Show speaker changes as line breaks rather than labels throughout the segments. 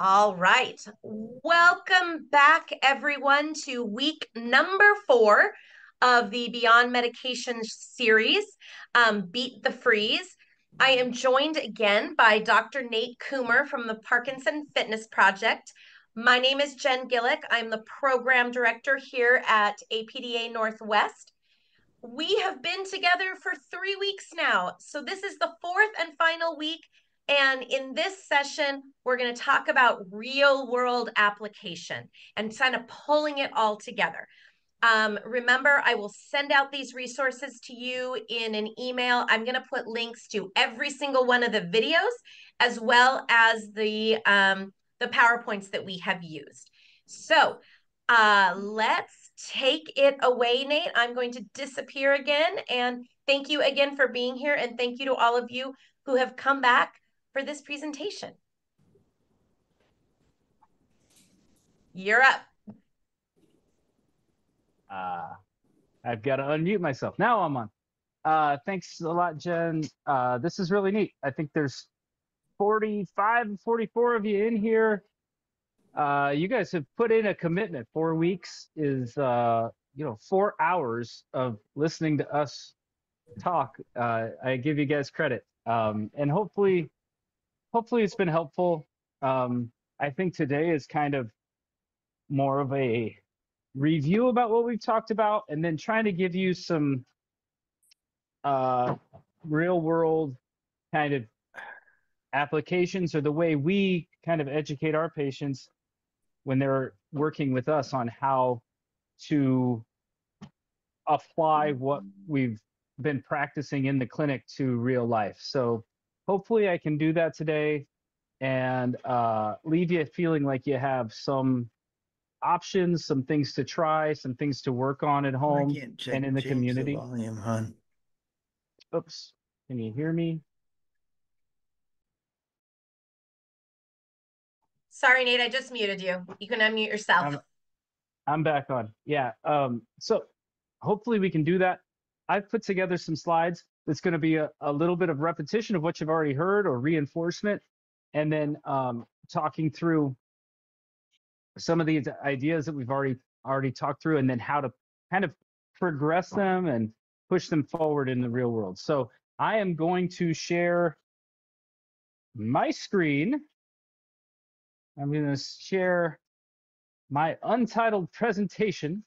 All right. Welcome back, everyone, to week number 4 of the Beyond Medication series, Beat the Freeze. I am joined again by Dr. Nate Coomer from the Parkinson Fitness Project. My name is Jen Gillick. I'm the program director here at APDA Northwest. We have been together for 3 weeks now. So this is the fourth and final week. And in this session, we're going to talk about real world application and kind of pulling it all together. Remember, I will send out these resources to you in an email. I'm going to put links to every single one of the videos, as well as the PowerPoints that we have used. So let's take it away, Nate. I'm going to disappear again. And thank you again for being here. And thank you to all of you who have come back for this presentation. You're up.
I've got to unmute myself. Now I'm on. Thanks a lot, Jen. This is really neat. I think there's 45, 44 of you in here. You guys have put in a commitment. 4 weeks is, 4 hours of listening to us talk. I give you guys credit. And hopefully it's been helpful. I think today is kind of more of a review about what we've talked about, and then trying to give you some real world kind of applications, or the way we kind of educate our patients when they're working with us on how to apply what we've been practicing in the clinic to real life. So hopefully I can do that today and leave you feeling like you have some options, some things to try, some things to work on at home and in the community.
The volume, hon.
Oops, can you hear me?
Sorry, Nate, I just muted you. You can unmute yourself.
I'm back on. Yeah. So hopefully we can do that. I've put together some slides that's going to be a little bit of repetition of what you've already heard, or reinforcement, and then talking through some of these ideas that we've already talked through, and then how to kind of progress them and push them forward in the real world. So I am going to share my screen. I'm going to share my untitled presentation,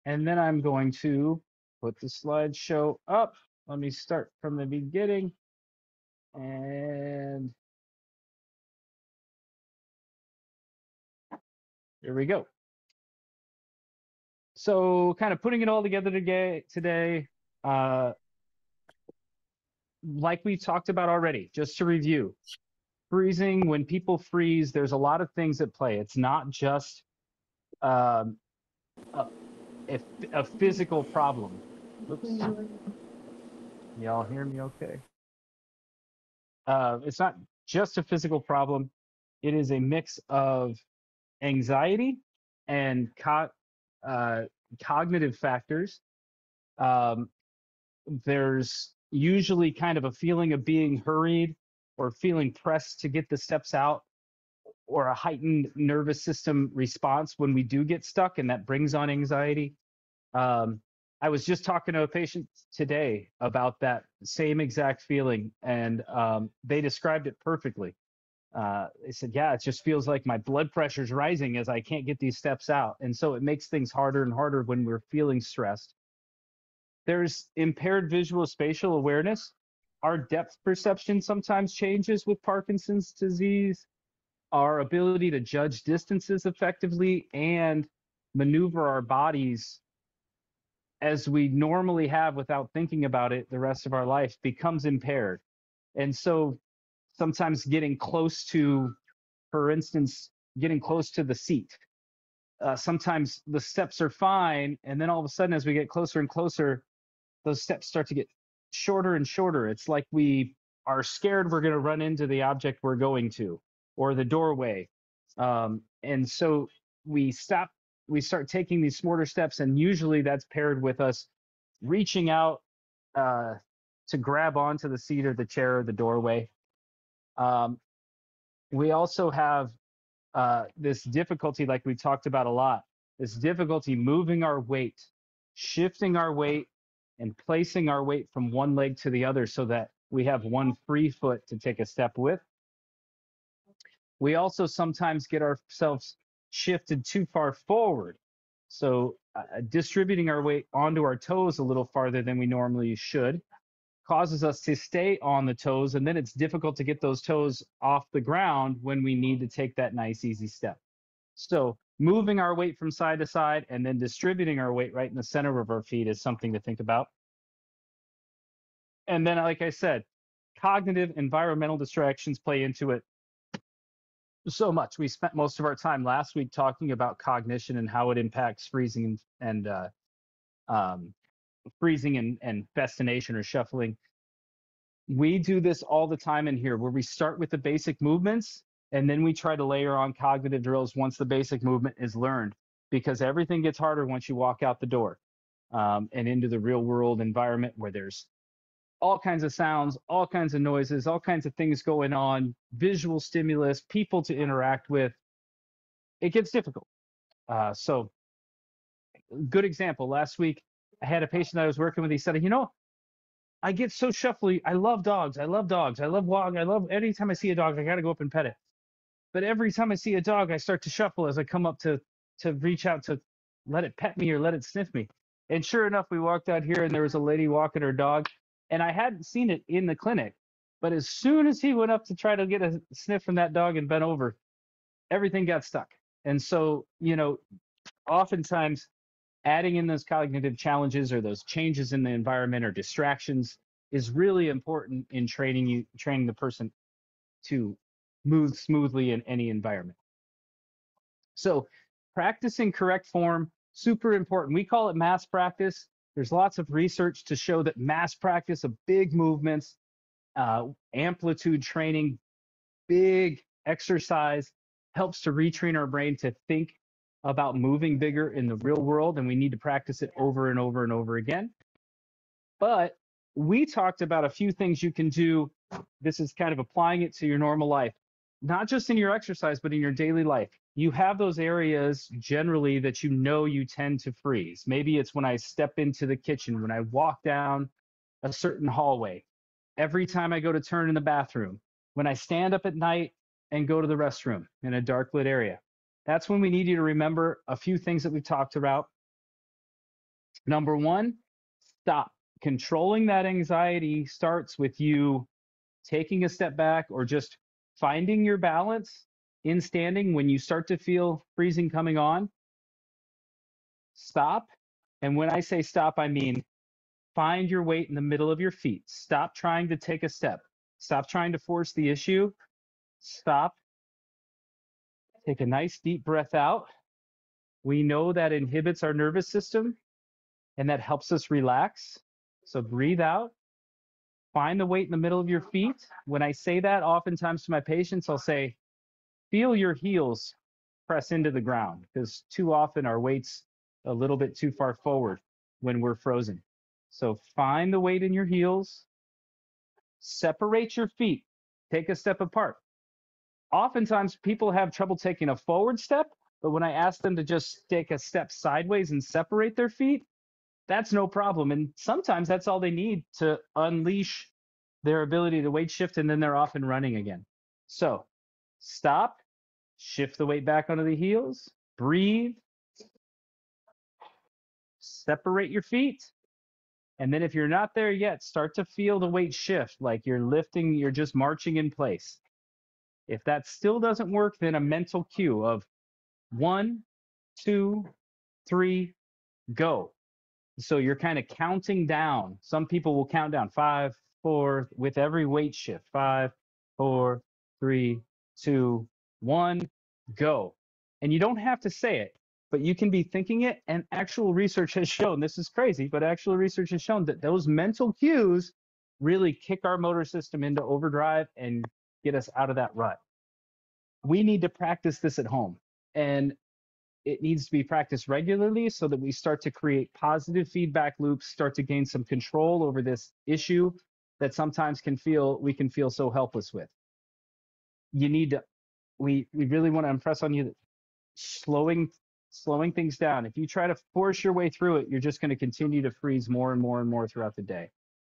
and then I'm going to put the slideshow up. Let me start from the beginning. And here we go. So kind of putting it all together today, like we talked about already, just to review. Freezing, when people freeze, there's a lot of things at play. It's not just a physical problem. Oops. Y'all hear me okay? It's not just a physical problem. It is a mix of anxiety and cognitive factors. There's usually kind of a feeling of being hurried, or feeling pressed to get the steps out, or a heightened nervous system response when we do get stuck, and that brings on anxiety. I was just talking to a patient today about that same exact feeling, and they described it perfectly. They said, yeah, it just feels like my blood pressure's rising as I can't get these steps out. And so it makes things harder and harder when we're feeling stressed. There's impaired visual spatial awareness. Our depth perception sometimes changes with Parkinson's disease. Our ability to judge distances effectively and maneuver our bodies as we normally have without thinking about it the rest of our life becomes impaired. And so sometimes getting close to, for instance, getting close to the seat. Sometimes the steps are fine, and then all of a sudden, as we get closer and closer, those steps start to get shorter and shorter. It's like we are scared we're going to run into the object we're going to, or the doorway. And so we start taking these smaller steps, and usually that's paired with us reaching out to grab onto the seat or the chair or the doorway. We also have this difficulty, like we talked about a lot, this difficulty moving our weight, shifting our weight, and placing our weight from one leg to the other so that we have one free foot to take a step with. We also sometimes get ourselves shifted too far forward. So distributing our weight onto our toes a little farther than we normally should causes us to stay on the toes, and then it's difficult to get those toes off the ground when we need to take that nice, easy step. So moving our weight from side to side and then distributing our weight right in the center of our feet is something to think about. And then, like I said, cognitive environmental distractions play into it so much. We spent most of our time last week talking about cognition and how it impacts freezing and freezing and festination or shuffling. We do this all the time in here, where we start with the basic movements and then we try to layer on cognitive drills once the basic movement is learned, because everything gets harder once you walk out the door and into the real world environment where there's all kinds of sounds, all kinds of noises, all kinds of things going on, visual stimulus, people to interact with. It gets difficult. So, good example. Last week, I had a patient I was working with. He said, I get so shuffly. I love dogs. I love dogs. I love walking. Anytime I see a dog, I got to go up and pet it. But every time I see a dog, I start to shuffle as I come up to reach out to let it pet me or let it sniff me. And sure enough, we walked out here and there was a lady walking her dog. And I hadn't seen it in the clinic, but as soon as he went up to try to get a sniff from that dog and bent over, everything got stuck. And so, oftentimes adding in those cognitive challenges or those changes in the environment or distractions is really important in training the person to move smoothly in any environment. So practicing correct form, super important. We call it mass practice. There's lots of research to show that mass practice of big movements, amplitude training, big exercise helps to retrain our brain to think about moving bigger in the real world, and we need to practice it over and over and over again. But we talked about a few things you can do. This is kind of applying it to your normal life, not just in your exercise, but in your daily life. You have those areas generally that you tend to freeze. Maybe it's when I step into the kitchen, when I walk down a certain hallway, every time I go to turn in the bathroom, when I stand up at night and go to the restroom in a dark lit area. That's when we need you to remember a few things that we've talked about. Number one, stop. Controlling that anxiety starts with you taking a step back or just finding your balance in standing when you start to feel freezing coming on. Stop. And when I say stop, I mean find your weight in the middle of your feet. Stop trying to take a step. Stop trying to force the issue. Stop. Take a nice deep breath out. We know that inhibits our nervous system and that helps us relax. So breathe out. Find the weight in the middle of your feet. When I say that, oftentimes to my patients, I'll say, feel your heels press into the ground, because too often our weight's a little bit too far forward when we're frozen. So find the weight in your heels. Separate your feet. Take a step apart. Oftentimes people have trouble taking a forward step, but when I ask them to just take a step sideways and separate their feet, that's no problem. And sometimes that's all they need to unleash their ability to weight shift, and then they're off and running again. So stop, shift the weight back onto the heels, breathe, separate your feet. And then if you're not there yet, start to feel the weight shift, like you're lifting, you're just marching in place. If that still doesn't work, then a mental cue of 1, 2, 3, go. So you're kind of counting down. Some people will count down 5, 4 with every weight shift. 5, 4, 3, 2, 1, go. And you don't have to say it, but you can be thinking it. And actual research has shown, this is crazy, but actual research has shown that those mental cues really kick our motor system into overdrive and get us out of that rut. We need to practice this at home. And it needs to be practiced regularly so that we start to create positive feedback loops, start to gain some control over this issue that sometimes we can feel so helpless with. You need to we really want to impress on you that slowing things down. If you try to force your way through it, you're just going to continue to freeze more and more and more throughout the day.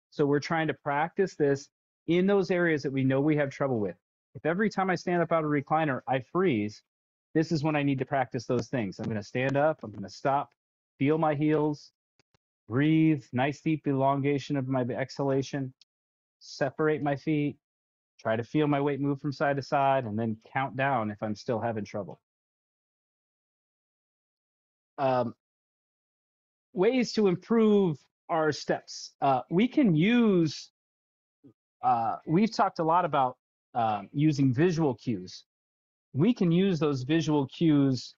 So we're trying to practice this in those areas that we know we have trouble with. If every time I stand up out of a recliner, I freeze, this is when I need to practice those things. I'm going to stand up, I'm going to stop, feel my heels, breathe, nice deep elongation of my exhalation, separate my feet, try to feel my weight move from side to side, and then count down if I'm still having trouble. Ways to improve our steps. We can use, we've talked a lot about using visual cues. We can use those visual cues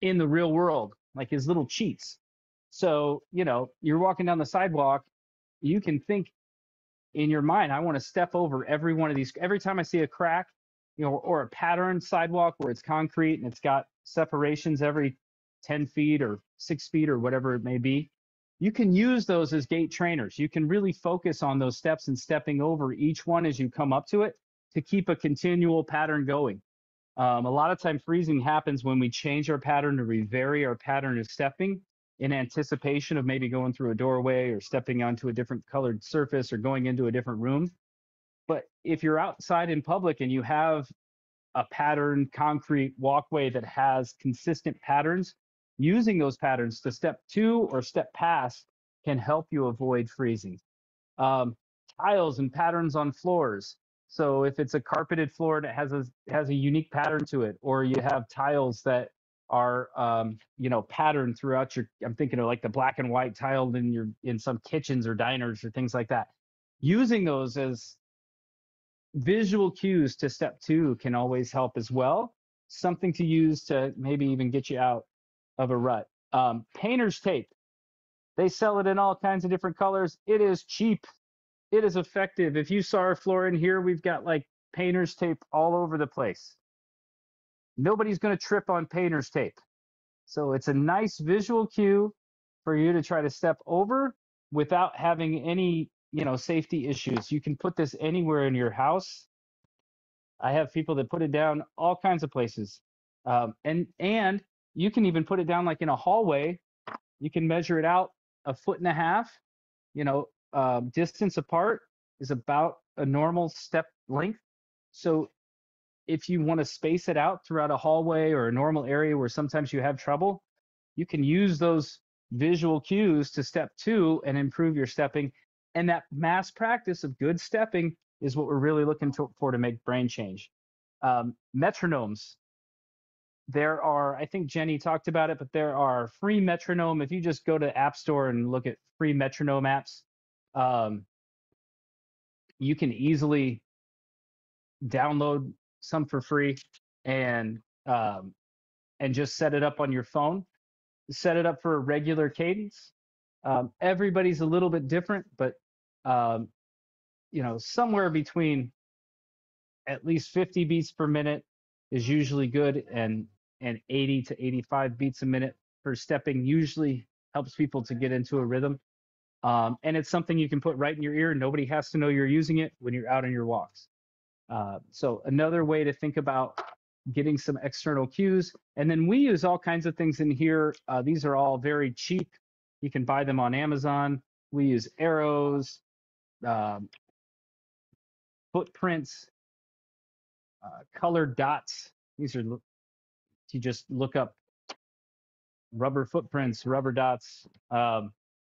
in the real world, like as little cheats. So, you know, you're walking down the sidewalk, you can think in your mind, I want to step over every one of these. Every time I see a crack, you know, or a pattern sidewalk where it's concrete and it's got separations every 10 feet or 6 feet or whatever it may be, you can use those as gait trainers. You can really focus on those steps and stepping over each one as you come up to it to keep a continual pattern going. A lot of time freezing happens when we change our pattern or we vary our pattern of stepping in anticipation of maybe going through a doorway or stepping onto a different colored surface or going into a different room. But if you're outside in public and you have a pattern concrete walkway that has consistent patterns, using those patterns to step to or step past can help you avoid freezing. Tiles and patterns on floors. So if it's a carpeted floor and it has a unique pattern to it, or you have tiles that are you know, patterned throughout your, I'm thinking of like the black and white tiled in some kitchens or diners or things like that. Using those as visual cues to step two can always help as well. Something to use to maybe even get you out of a rut. Painter's tape. They sell it in all kinds of different colors. It is cheap. It is effective. If you saw our floor in here, we've got like painter's tape all over the place. Nobody's going to trip on painter's tape. So it's a nice visual cue for you to try to step over without having any, you know, safety issues. You can put this anywhere in your house. I have people that put it down all kinds of places. And you can even put it down like in a hallway. You can measure it out 1.5 feet, you know, distance apart is about a normal step length. So if you want to space it out throughout a hallway or a normal area where sometimes you have trouble, you can use those visual cues to step two and improve your stepping. And that mass practice of good stepping is what we're really looking for to make brain change. Metronomes. There are, I think Jenny talked about it, but there are free metronome. If you just go to App Store and look at free metronome apps, you can easily download some for free and just set it up on your phone. Set it up for a regular cadence. Everybody's a little bit different, but you know, somewhere between at least 50 beats per minute is usually good, and 80 to 85 beats a minute for stepping usually helps people to get into a rhythm. And it's something you can put right in your ear. Nobody has to know you're using it when you're out on your walks. So another way to think about getting some external cues. And then we use all kinds of things in here. These are all very cheap. You can buy them on Amazon. We use arrows, footprints, colored dots. These are, you just look up rubber footprints, rubber dots,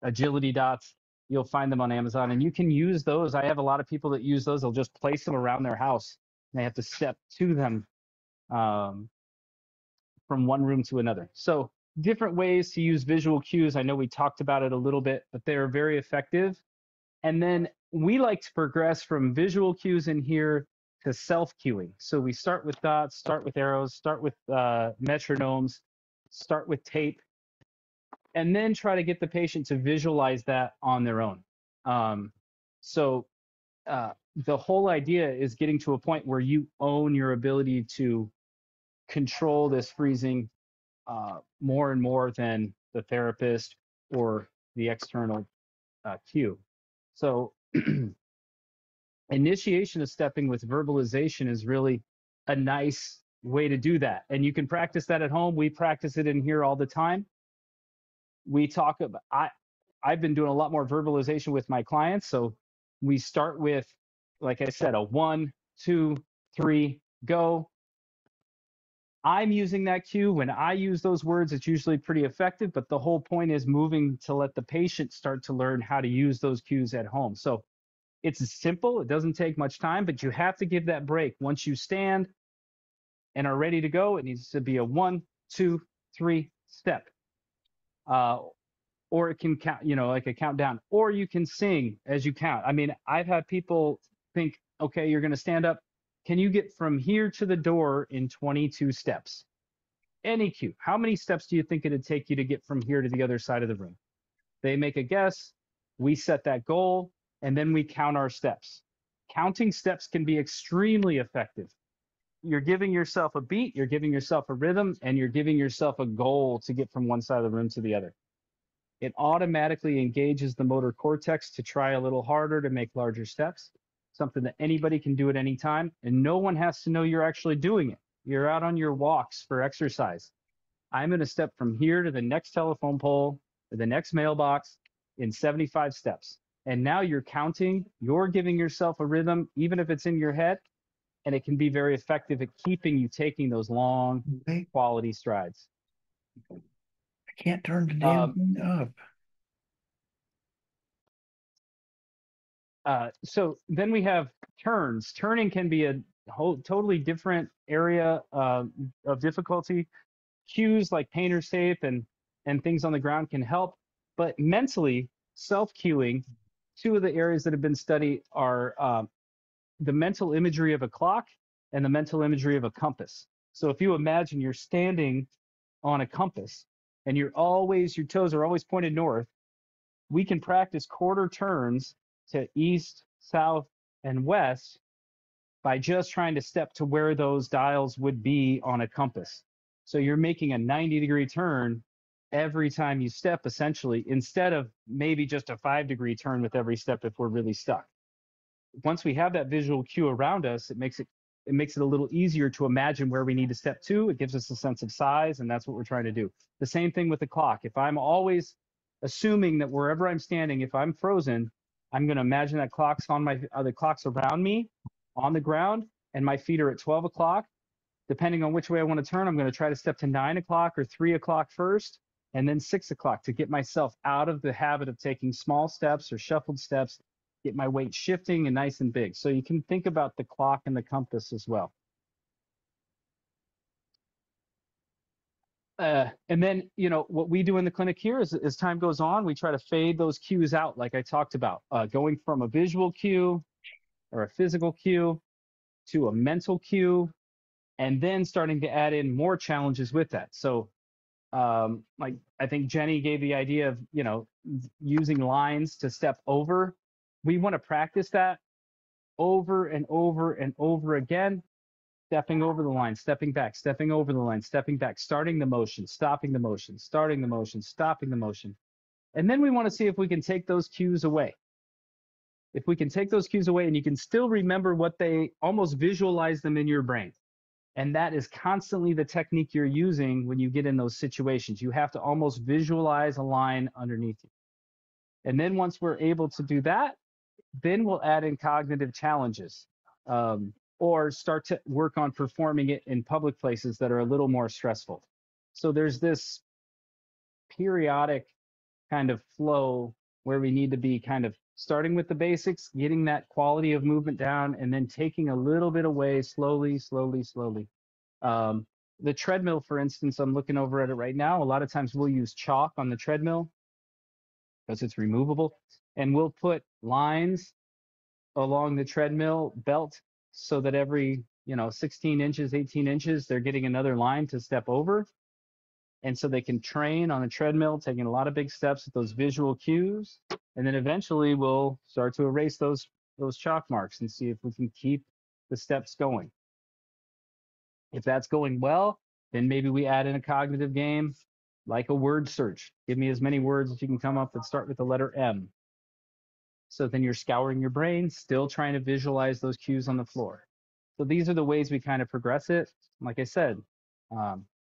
agility dots. You'll find them on Amazon, and you can use those. I have a lot of people that use those. They'll just place them around their house. And they have to step to them from one room to another. So different ways to use visual cues. I know we talked about it a little bit, but they are very effective. And then we like to progress from visual cues in here to self-cueing. So we start with dots, start with arrows, start with metronomes, start with tape, and then try to get the patient to visualize that on their own. So the whole idea is getting to a point where you own your ability to control this freezing more and more than the therapist or the external cue. So initiation of stepping with verbalization is really a nice way to do that. And you can practice that at home. We practice it in here all the time. We talk about, I've been doing a lot more verbalization with my clients. So we start with, like I said, a 1, 2, 3, go. I'm using that cue. When I use those words, it's usually pretty effective, but the whole point is moving to let the patient start to learn how to use those cues at home. So it's simple. It doesn't take much time, but you have to give that break. Once you stand and are ready to go, it needs to be a 1, 2, 3 step. Or it can count, like a countdown, or you can sing as you count. I mean, I've had people think, okay, you're going to stand up. Can you get from here to the door in 22 steps? Any cue. How many steps do you think it'd take you to get from here to the other side of the room? They make a guess. We set that goal, and then we count our steps. Counting steps can be extremely effective. You're giving yourself a beat, you're giving yourself a rhythm, and you're giving yourself a goal to get from one side of the room to the other. It automatically engages the motor cortex to try a little harder to make larger steps, something that anybody can do at any time, and no one has to know you're actually doing it. You're out on your walks for exercise. I'm going to step from here to the next telephone pole, to the next mailbox in 75 steps. And now you're counting, you're giving yourself a rhythm, even if it's in your head, and it can be very effective at keeping you taking those long quality strides.
I can't turn the damn thing up.
So then we have turns. Turning can be a whole totally different area of difficulty. Cues like painter's tape and things on the ground can help, but mentally, self-cueing, two of the areas that have been studied are the mental imagery of a clock and the mental imagery of a compass. So if you imagine you're standing on a compass and your toes are always pointed north, we can practice quarter turns to east, south, and west by just trying to step to where those dials would be on a compass. So you're making a 90-degree turn every time you step, essentially, instead of maybe just a 5-degree turn with every step if we're really stuck. Once we have that visual cue around us, it makes it a little easier to imagine where we need to step to. It gives us a sense of size, and that's what we're trying to do. The same thing with the clock. If I'm always assuming that wherever I'm standing, if I'm frozen, I'm going to imagine that clock's on the clock's around me on the ground, and my feet are at 12 o'clock. Depending on which way I want to turn, I'm going to try to step to 9 o'clock or 3 o'clock first, and then 6 o'clock to get myself out of the habit of taking small steps or shuffled steps, get my weight shifting and nice and big. So you can think about the clock and the compass as well. And then, what we do in the clinic here is as time goes on, we try to fade those cues out, like I talked about, going from a visual cue or a physical cue to a mental cue, and then starting to add in more challenges with that. So like I think Jenny gave the idea of, using lines to step over. We want to practice that over and over and over again. Stepping over the line, stepping back, stepping over the line, stepping back, starting the motion, stopping the motion, starting the motion, stopping the motion. And then we want to see if we can take those cues away. If we can take those cues away and you can still remember what they, almost visualize them in your brain. And that is constantly the technique you're using when you get in those situations. You have to almost visualize a line underneath you. And then once we're able to do that, then we'll add in cognitive challenges. Or start to work on performing it in public places that are a little more stressful. So there's this periodic kind of flow where we need to be kind of starting with the basics, getting that quality of movement down, and then taking a little bit away slowly, slowly, slowly. The treadmill, for instance, I'm looking over at it right now. A lot of times we'll use chalk on the treadmill because it's removable, and we'll put lines along the treadmill belt so that every 16 inches, 18 inches, they're getting another line to step over. And so they can train on a treadmill, taking a lot of big steps with those visual cues. And then eventually we'll start to erase those chalk marks and see if we can keep the steps going. If that's going well, then maybe we add in a cognitive game like a word search. Give me as many words as you can come up that start with the letter M. So then you're scouring your brain, still trying to visualize those cues on the floor. So these are the ways we kind of progress it. Like I said,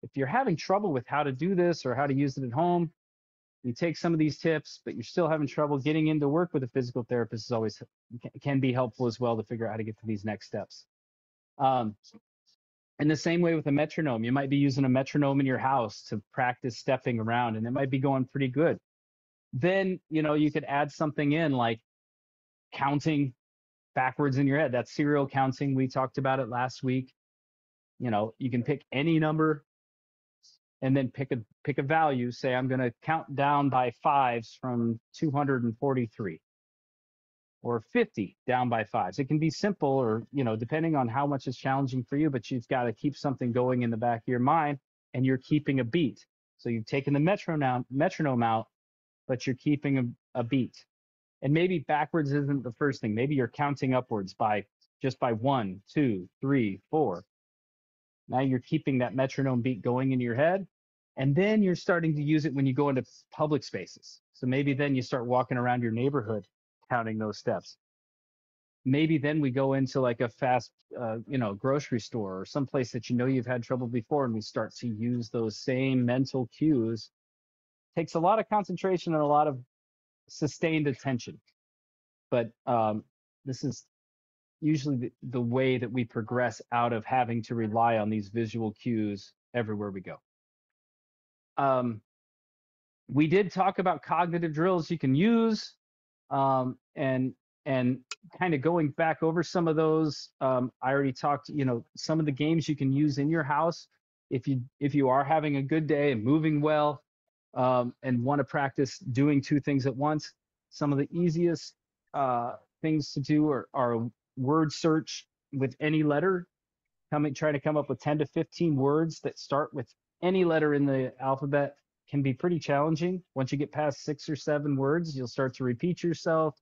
if you're having trouble with how to do this or how to use it at home, you take some of these tips, but you're still having trouble getting into work with a physical therapist, is always can be helpful as well to figure out how to get to these next steps. In the same way with a metronome, you might be using a metronome in your house to practice stepping around, and it might be going pretty good. Then, you could add something in like counting backwards in your head. That's serial counting. We talked about it last week. You can pick any number and then pick a value. Say, I'm going to count down by fives from 243 or 50 down by fives. It can be simple or, depending on how much is challenging for you, but you've got to keep something going in the back of your mind and you're keeping a beat. So you've taken the metronome out, but you're keeping a beat. And maybe backwards isn't the first thing. Maybe you're counting upwards by 1, 2, 3, 4. Now you're keeping that metronome beat going in your head. And then you're starting to use it when you go into public spaces. So maybe then you start walking around your neighborhood, counting those steps. Maybe then we go into like a fast, grocery store or someplace that you've had trouble before, and we start to use those same mental cues. Takes a lot of concentration and a lot of sustained attention. But this is usually the way that we progress out of having to rely on these visual cues everywhere we go. We did talk about cognitive drills you can use, and kind of going back over some of those. I already talked, some of the games you can use in your house if you are having a good day and moving well, and want to practice doing two things at once. Some of the easiest things to do are word search with any letter. Trying to come up with 10 to 15 words that start with any letter in the alphabet can be pretty challenging. Once you get past 6 or 7 words, you'll start to repeat yourself.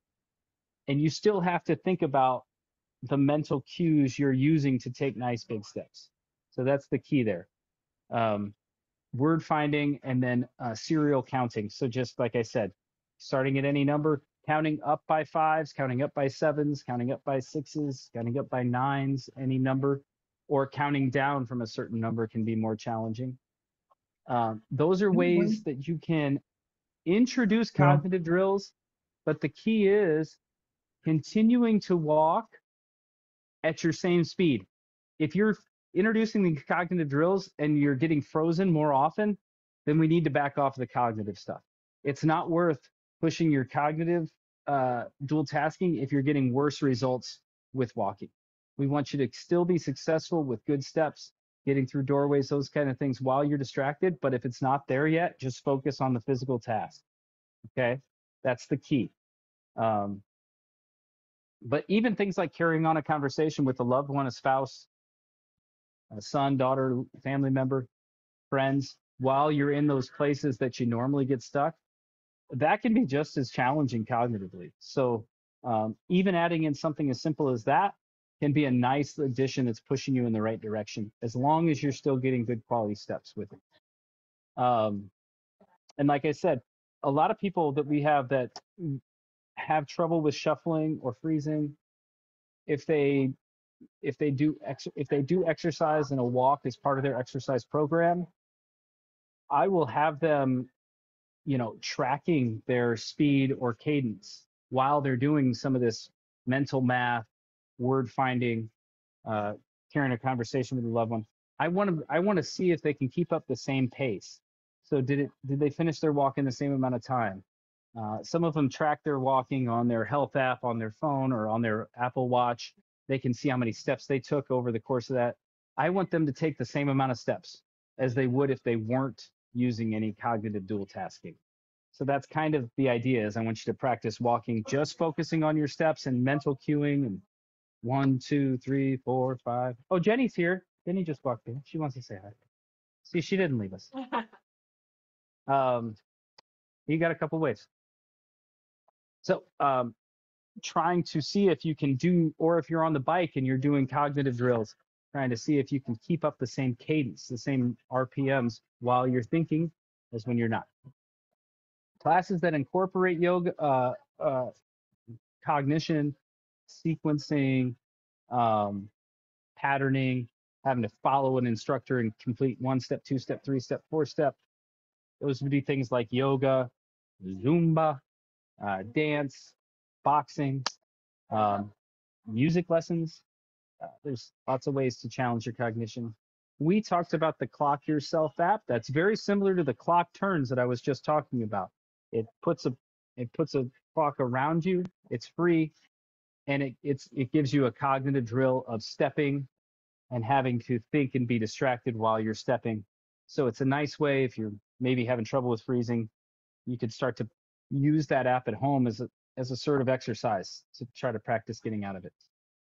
And you still have to think about the mental cues you're using to take nice big steps. So that's the key there. Word finding and then serial counting. So just like I said, starting at any number, counting up by 5s, counting up by 7s, counting up by 6s, counting up by 9s, any number, or counting down from a certain number can be more challenging. Those are ways that you can introduce cognitive drills, but the key is continuing to walk at your same speed. If you're introducing the cognitive drills and you're getting frozen more often, then we need to back off the cognitive stuff. It's not worth pushing your cognitive dual tasking if you're getting worse results with walking. We want you to still be successful with good steps, getting through doorways, those kind of things while you're distracted. But if it's not there yet, just focus on the physical task. Okay, that's the key. But even things like carrying on a conversation with a loved one, a spouse, a son, daughter, family member, friends, while you're in those places that you normally get stuck, that can be just as challenging cognitively. So even adding in something as simple as that can be a nice addition that's pushing you in the right direction, as long as you're still getting good quality steps with it. And like I said, a lot of people that we have that have trouble with shuffling or freezing, if they do exercise and a walk as part of their exercise program, I will have them, tracking their speed or cadence while they're doing some of this mental math, word finding, carrying a conversation with a loved one. I want to see if they can keep up the same pace. So did they finish their walk in the same amount of time? Some of them track their walking on their health app on their phone or on their Apple Watch. They can see how many steps they took over the course of that. I want them to take the same amount of steps as they would if they weren't using any cognitive dual tasking. So that's kind of the idea, is I want you to practice walking, just focusing on your steps and mental cueing, and 1, 2, 3, 4, 5. Oh, Jenny's here. Jenny just walked in. She wants to say hi. See, she didn't leave us. You got a couple ways. So trying to see if you can do, or if you're on the bike and you're doing cognitive drills, trying to see if you can keep up the same cadence, the same RPMs while you're thinking as when you're not. Classes that incorporate yoga, cognition, sequencing, patterning, having to follow an instructor and complete 1-step, 2-step, 3-step, 4-step. Those would be things like yoga, Zumba, dance, boxing, music lessons. There's lots of ways to challenge your cognition. We talked about the Clock Yourself app. That's very similar to the clock turns that I was just talking about. It puts a clock around you. It's free, and it gives you a cognitive drill of stepping and having to think and be distracted while you're stepping. So it's a nice way if you're maybe having trouble with freezing, you could start to use that app at home as a sort of exercise to try to practice getting out of it.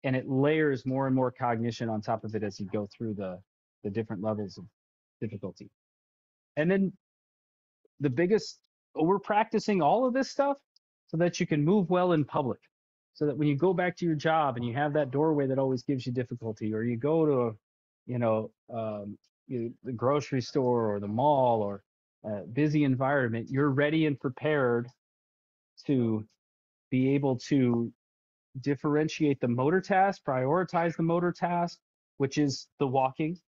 And it layers more and more cognition on top of it as you go through the different levels of difficulty. And then we're practicing all of this stuff so that you can move well in public. So that when you go back to your job and you have that doorway that always gives you difficulty, or you go to, the grocery store or the mall or a busy environment, you're ready and prepared to be able to differentiate the motor task, prioritize the motor task, which is the walking,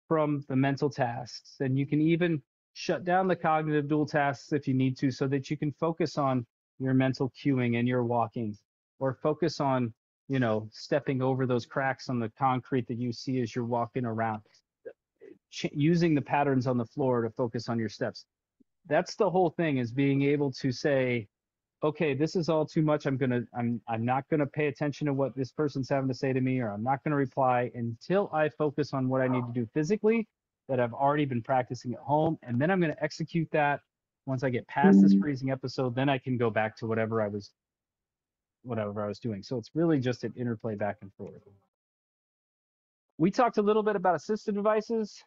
from the mental tasks. And you can even shut down the cognitive dual tasks if you need to, so that you can focus on your mental cueing and your walking, or focus on, stepping over those cracks on the concrete that you see as you're walking around, using the patterns on the floor to focus on your steps. That's the whole thing, is being able to say, okay, this is all too much. I'm not gonna pay attention to what this person's having to say to me, or I'm not gonna reply until I focus on what I need to do physically that I've already been practicing at home, and then I'm gonna execute that. Once I get past this freezing episode, then I can go back to whatever I was doing. So it's really just an interplay back and forth. We talked a little bit about assistive devices.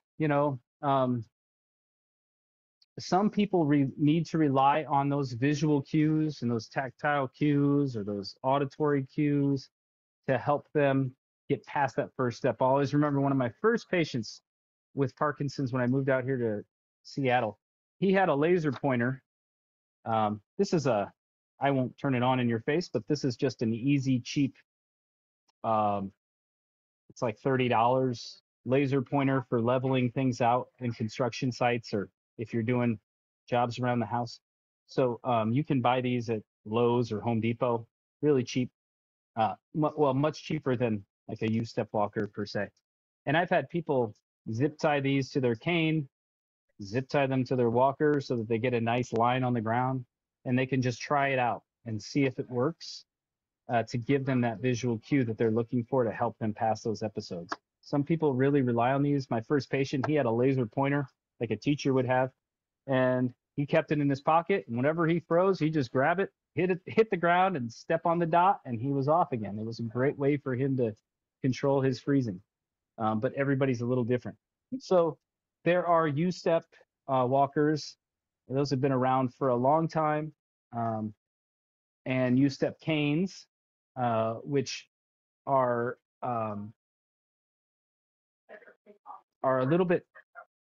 Some people need to rely on those visual cues and those tactile cues or those auditory cues to help them get past that first step. I always remember one of my first patients with Parkinson's when I moved out here to Seattle. He had a laser pointer. I won't turn it on in your face, but this is just an easy, cheap, it's like $30 laser pointer for leveling things out in construction sites, or if you're doing jobs around the house. So you can buy these at Lowe's or Home Depot, really cheap. Much cheaper than like a U-step walker per se. And I've had people zip tie these to their cane, zip tie them to their walker so that they get a nice line on the ground, and they can just try it out and see if it works, to give them that visual cue that they're looking for to help them pass those episodes. Some people really rely on these. My first patient, he had a laser pointer like a teacher would have, and he kept it in his pocket. And whenever he froze, he just grab it, hit the ground, and step on the dot, and he was off again. It was a great way for him to control his freezing. But everybody's a little different. So there are U-step walkers. Those have been around for a long time. And U-step canes, which are a little bit.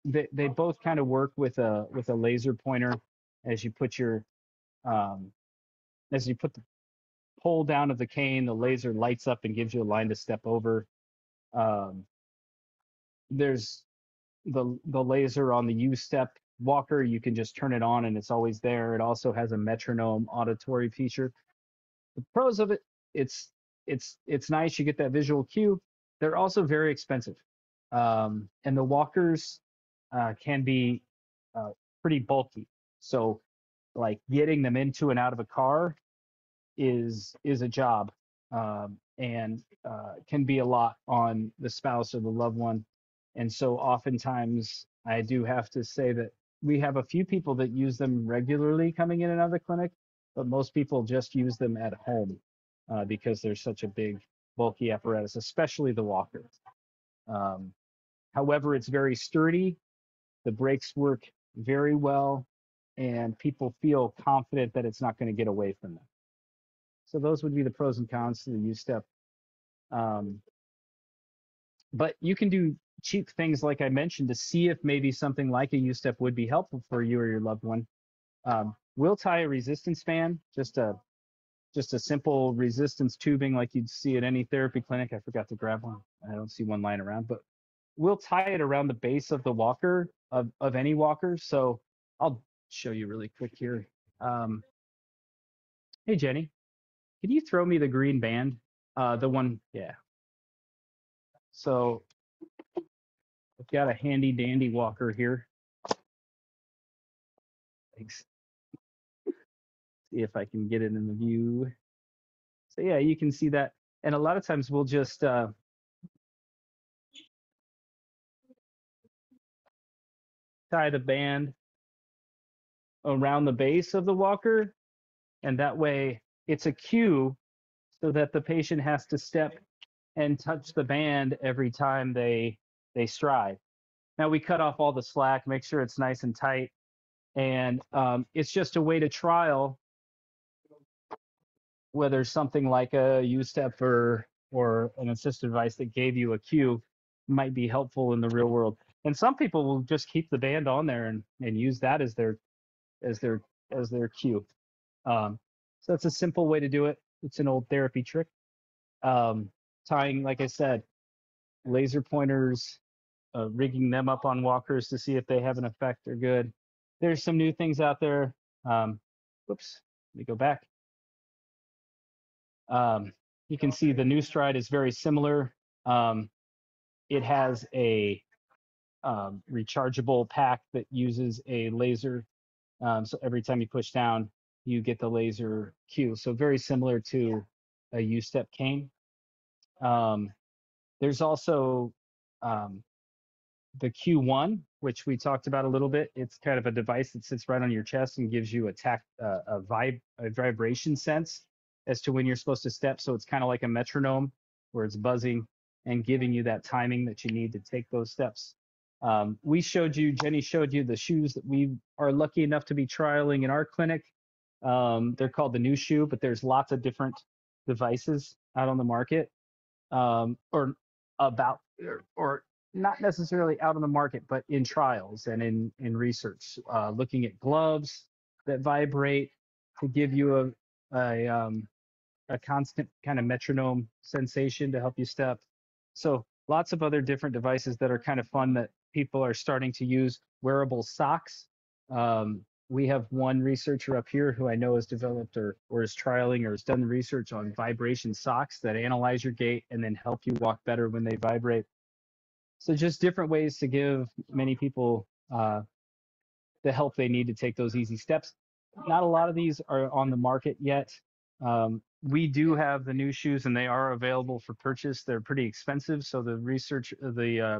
They both kind of work with a laser pointer. As you put the pole down of the cane, the laser lights up and gives you a line to step over. There's the laser on the U-step walker. You can just turn it on and it's always there. It also has a metronome auditory feature. The pros of it, it's nice. You get that visual cue. They're also very expensive, and the walkers can be pretty bulky. So, like getting them into and out of a car is a job, and can be a lot on the spouse or the loved one. And so oftentimes I do have to say that we have a few people that use them regularly coming in and out of the clinic, but most people just use them at home because they're such a big, bulky apparatus, especially the walker. However, it's very sturdy. The brakes work very well, and people feel confident that it's not going to get away from them. So those would be the pros and cons to the U-step. But you can do cheap things like I mentioned to see if maybe something like a U-step would be helpful for you or your loved one. We'll tie a resistance band, just a simple resistance tubing like you'd see at any therapy clinic. I forgot to grab one. I don't see one lying around, but we'll tie it around the base of the walker of any walker. So I'll show you really quick here. Hey, Jenny, can you throw me the green band? The one, yeah. So I've got a handy dandy walker here. Thanks. See if I can get it in the view. So yeah, you can see that. And a lot of times we'll just tie the band around the base of the walker, and that way it's a cue so that the patient has to step and touch the band every time they stride. Now we cut off all the slack, make sure it's nice and tight, and it's just a way to trial whether something like a U-step or an assistive device that gave you a cue might be helpful in the real world. And some people will just keep the band on there and use that as their cue. So it's a simple way to do it. It's an old therapy trick. Tying, like I said, laser pointers, rigging them up on walkers to see if they have an effect are good. There's some new things out there. Whoops, let me go back. You can see the new stride is very similar. It has a rechargeable pack that uses a laser. So every time you push down, you get the laser cue. So very similar to a U-step cane. There's also the Q1, which we talked about a little bit. It's kind of a device that sits right on your chest and gives you a vibration sense as to when you're supposed to step. So it's kind of like a metronome where it's buzzing and giving you that timing that you need to take those steps. Jenny showed you the shoes that we are lucky enough to be trialing in our clinic. They're called the new shoe, but there's lots of different devices out on the market, or not necessarily out on the market, but in trials and in research, looking at gloves that vibrate to give you a constant kind of metronome sensation to help you step. So lots of other different devices that are kind of fun that people are starting to use. Wearable socks. We have one researcher up here who I know has developed or is trialing or has done research on vibration socks that analyze your gait and then help you walk better when they vibrate. So just different ways to give many people the help they need to take those easy steps. Not a lot of these are on the market yet. We do have the new shoes and they are available for purchase. They're pretty expensive. So the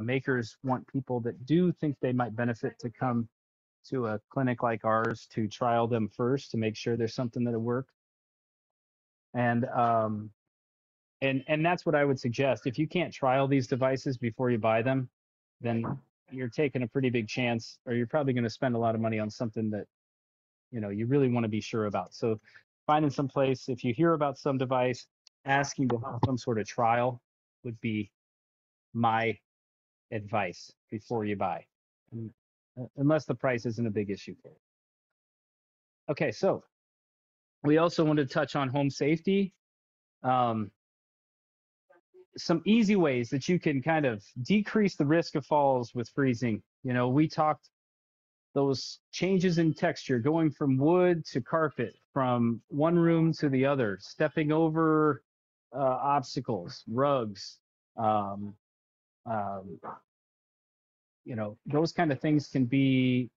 makers want people that do think they might benefit to come to a clinic like ours to trial them first to make sure there's something that'll work. And that's what I would suggest. If you can't trial these devices before you buy them, then you're taking a pretty big chance, or you're probably going to spend a lot of money on something that you really want to be sure about. So finding some place, if you hear about some device, asking to have some sort of trial would be my advice before you buy, unless the price isn't a big issue for you. Okay, so we also want to touch on home safety. Some easy ways that you can kind of decrease the risk of falls with freezing. We talked those changes in texture, going from wood to carpet, from one room to the other, stepping over obstacles, rugs, those kind of things can be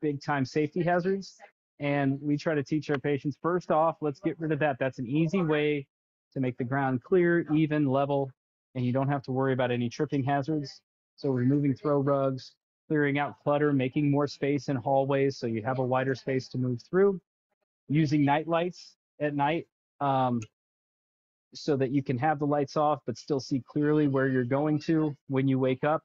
big time safety hazards. And we try to teach our patients, first off, let's get rid of that. That's an easy way to make the ground clear, even, level, and you don't have to worry about any tripping hazards. So removing throw rugs, clearing out clutter, making more space in hallways so you have a wider space to move through, using night lights at night so that you can have the lights off but still see clearly where you're going to when you wake up.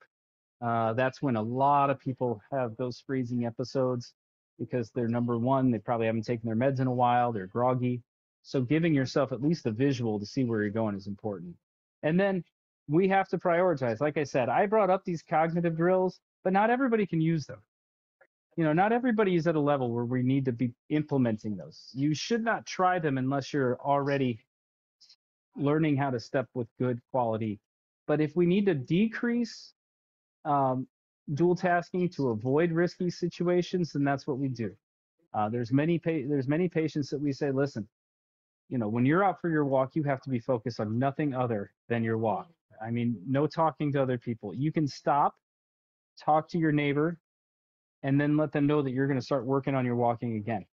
That's when a lot of people have those freezing episodes because they're, number one, they probably haven't taken their meds in a while, they're groggy. So giving yourself at least a visual to see where you're going is important. And then we have to prioritize. Like I said, I brought up these cognitive drills, but not everybody can use them. Not everybody is at a level where we need to be implementing those. You should not try them unless you're already learning how to step with good quality. But if we need to decrease dual tasking to avoid risky situations, then that's what we do. There's many patients that we say, listen, when you're out for your walk, you have to be focused on nothing other than your walk. I mean, no talking to other people. You can stop, talk to your neighbor, and then let them know that you're going to start working on your walking again.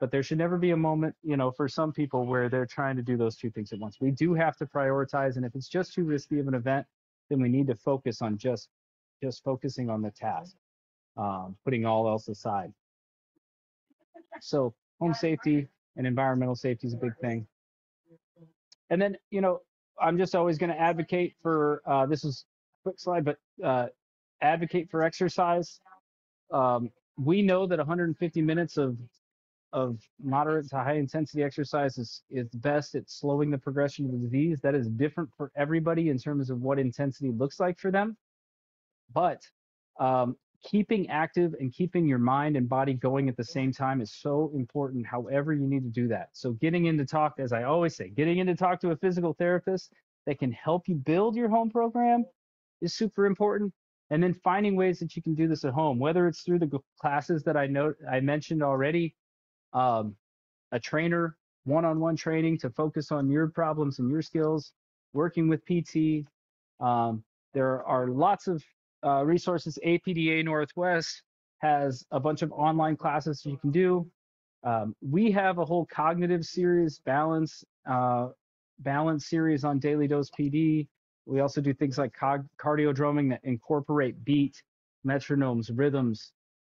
But there should never be a moment, for some people where they're trying to do those two things at once. We do have to prioritize, and if it's just too risky of an event, then we need to focus on just focusing on the task, putting all else aside. So home safety and environmental safety is a big thing. And then, I'm just always going to advocate for, this is a quick slide, but advocate for exercise. We know that 150 minutes of moderate to high intensity exercise is best at slowing the progression of the disease. That is different for everybody in terms of what intensity looks like for them. But keeping active and keeping your mind and body going at the same time is so important, however you need to do that. So getting into talk, as I always say, getting into talk to a physical therapist that can help you build your home program is super important. And then finding ways that you can do this at home, whether it's through the classes that I mentioned already, a trainer, one-on-one training to focus on your problems and your skills, working with PT. There are lots of resources. APDA Northwest has a bunch of online classes you can do. We have a whole cognitive series, balance series on Daily Dose PD. We also do things like cardio drumming that incorporate beat, metronomes, rhythms,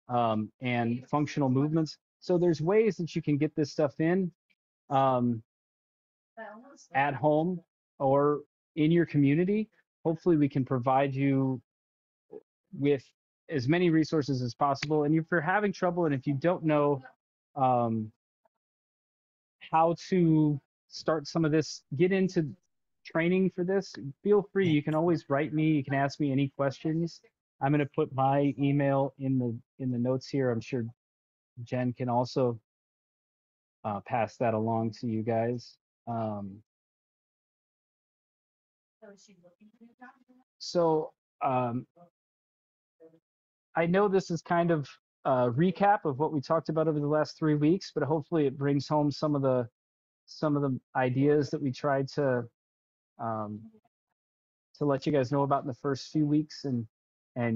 and functional movements. So there's ways that you can get this stuff in at home or in your community. Hopefully we can provide you with as many resources as possible. And if you're having trouble and if you don't know how to start some of this, get into training for this, feel free. You can always write me. You can ask me any questions. I'm going to put my email in the notes here. I'm sure Jen can also pass that along to you guys. So I know this is kind of a recap of what we talked about over the last 3 weeks, but hopefully it brings home some of the ideas that we tried to let you guys know about in the first few weeks, and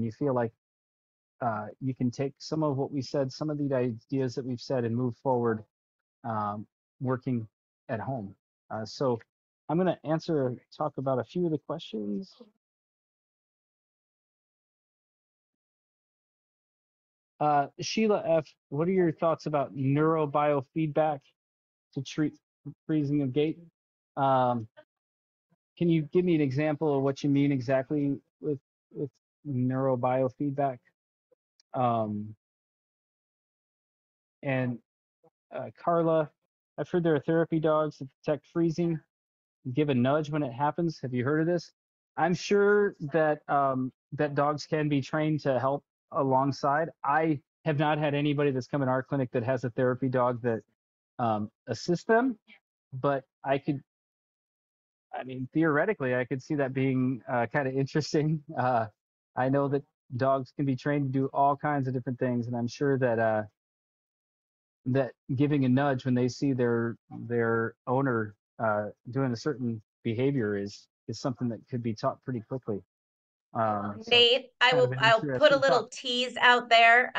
you feel like you can take some of what we said, some of the ideas that we've said, and move forward working at home. So I'm going to talk about a few of the questions. Sheila F., what are your thoughts about neurobiofeedback to treat freezing of gait? Can you give me an example of what you mean exactly with neurobiofeedback? And Carla, I've heard there are therapy dogs that detect freezing, give a nudge when it happens. Have you heard of this? I'm sure that that dogs can be trained to help alongside. I have not had anybody that's come in our clinic that has a therapy dog that assists them, but theoretically, I could see that being kind of interesting. I know that dogs can be trained to do all kinds of different things, and I'm sure that that giving a nudge when they see their owner doing a certain behavior is something that could be taught pretty quickly.
Nate, I'll put a little tease out there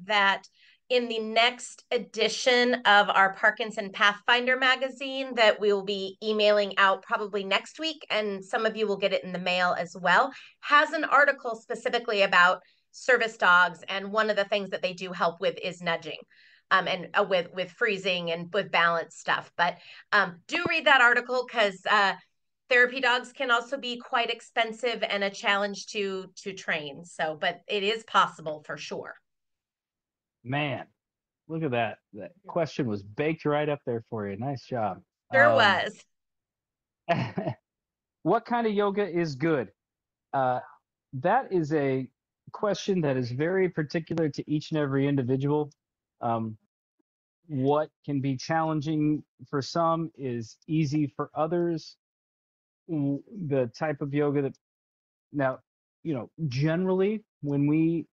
that in the next edition of our Parkinson Pathfinder magazine that we'll be emailing out probably next week, and some of you will get it in the mail as well, has an article specifically about service dogs, and one of the things that they do help with is nudging. And with freezing and with balance stuff. But do read that article, because therapy dogs can also be quite expensive and a challenge to train. So, but it is possible for sure.
Man, look at that. That question was baked right up there for you. Nice job.
Sure was.
What kind of yoga is good? That is a question that is very particular to each and every individual. What can be challenging for some is easy for others. the type of yoga that now, generally when we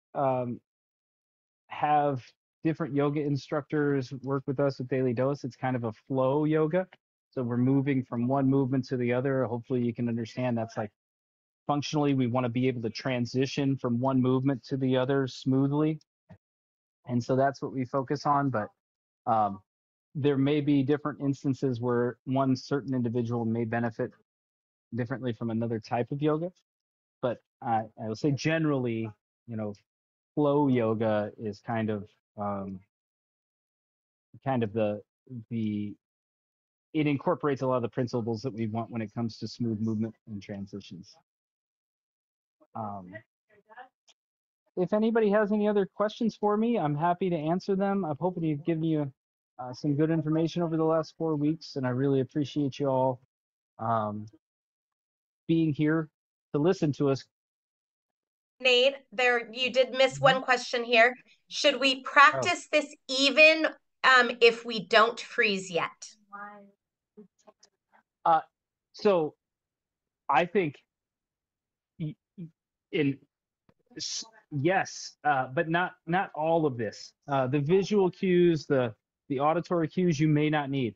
have different yoga instructors work with us with Daily Dose, it's kind of a flow yoga. So we're moving from one movement to the other. Hopefully you can understand that's like functionally we want to be able to transition from one movement to the other smoothly. And so that's what we focus on. But there may be different instances where one certain individual may benefit differently from another type of yoga. But I will say generally, flow yoga is kind of the it incorporates a lot of the principles that we want when it comes to smooth movement and transitions. If anybody has any other questions for me, I'm happy to answer them. I'm hoping to give you some good information over the last 4 weeks, and I really appreciate you all being here to listen to us.
Nate, you did miss one question here. Should we practice this even if we don't freeze yet?
So I think yes, but not all of this. The visual cues, the auditory cues you may not need,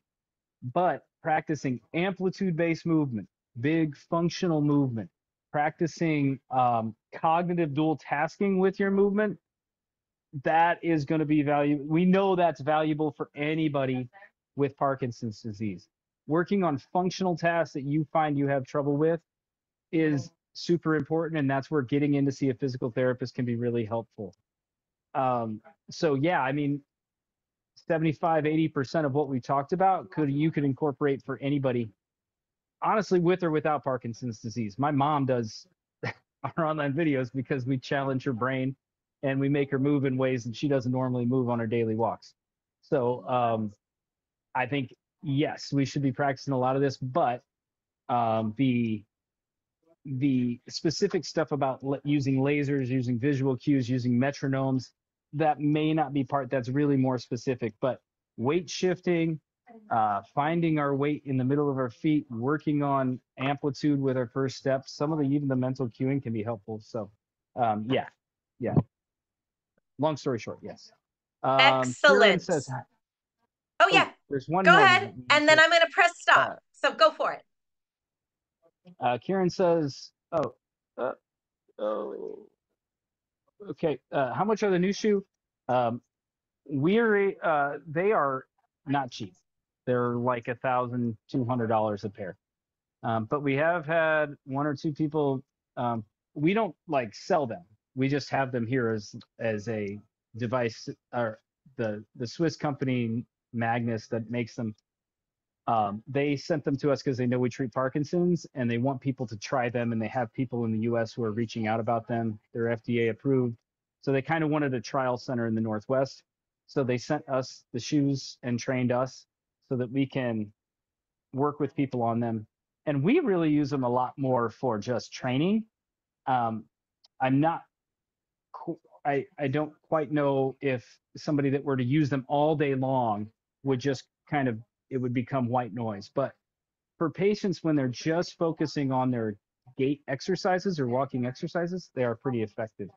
but practicing amplitude-based movement, big functional movement, practicing cognitive dual tasking with your movement, that is going to be valuable. We know that's valuable for anybody with Parkinson's disease. Working on functional tasks that you find you have trouble with is super important, and that's where getting in to see a physical therapist can be really helpful. So yeah, I mean, 75-80% of what we talked about you could incorporate for anybody, honestly, with or without Parkinson's disease. My mom does our online videos because we challenge her brain and we make her move in ways that she doesn't normally move on her daily walks. So I think yes, we should be practicing a lot of this, but the specific stuff about using lasers, using visual cues, using metronomes, that may not be part that's really more specific. But weight shifting, finding our weight in the middle of our feet, working on amplitude with our first steps, some of even the mental cueing can be helpful. So yeah. Long story short, yes. Kieran
Excellent.
says,
oh yeah,
there's one
go
more.
ahead, and then I'm going to press stop. So go for it.
Kieran says, okay. How much are the new shoe? They are not cheap. They're like $1,200 a pair. But we have had one or two people. We don't like sell them. We just have them here as a device. Or the Swiss company Magnus that makes them. They sent them to us because they know we treat Parkinson's and they want people to try them, and they have people in the US who are reaching out about them. They're FDA approved. So they kind of wanted a trial center in the Northwest. So they sent us the shoes and trained us so that we can work with people on them. And we really use them a lot more for just training. I'm not, I don't quite know if somebody that were to use them all day long would just kind of, it would become white noise. But for patients, when they're just focusing on their gait exercises or walking exercises, they are pretty effective.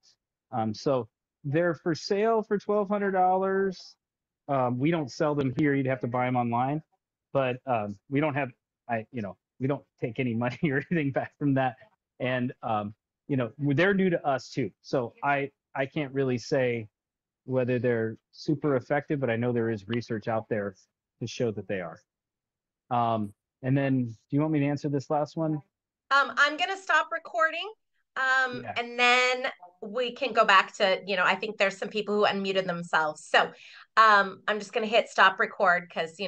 So they're for sale for $1,200. We don't sell them here. You'd have to buy them online. But we don't have, we don't take any money or anything back from that. And, they're new to us too. So I can't really say whether they're super effective, but I know there is research out there to show that they are. And then, do you want me to answer this last one?
I'm going to stop recording. And then we can go back to, I think there's some people who unmuted themselves. So I'm just going to hit stop record because,